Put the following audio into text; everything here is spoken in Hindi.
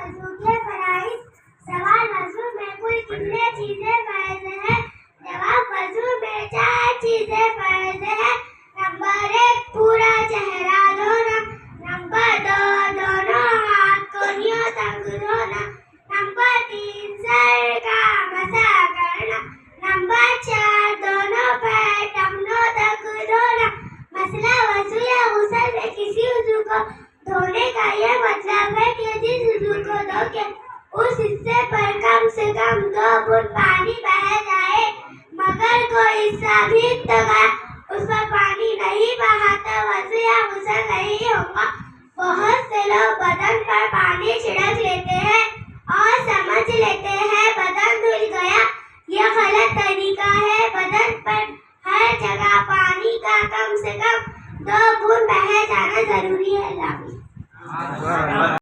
वजू के फराइज। सवाल वजू में कुल कितने चीजें फर्ज है? जवाब वजू में 4 चीजें फर्ज है। नंबर 1 पूरा चेहरा धोना। नंबर 2 दोनों हाथ कोहनियों तक धोना। नंबर 3 सर का मसा करना। नंबर 4 दोनों पैर टखनों तक धोना। मसला वजू या गुस्ल में किसी उज़ू को धोने का ये मतलब है कि जिस उज़ू को धो के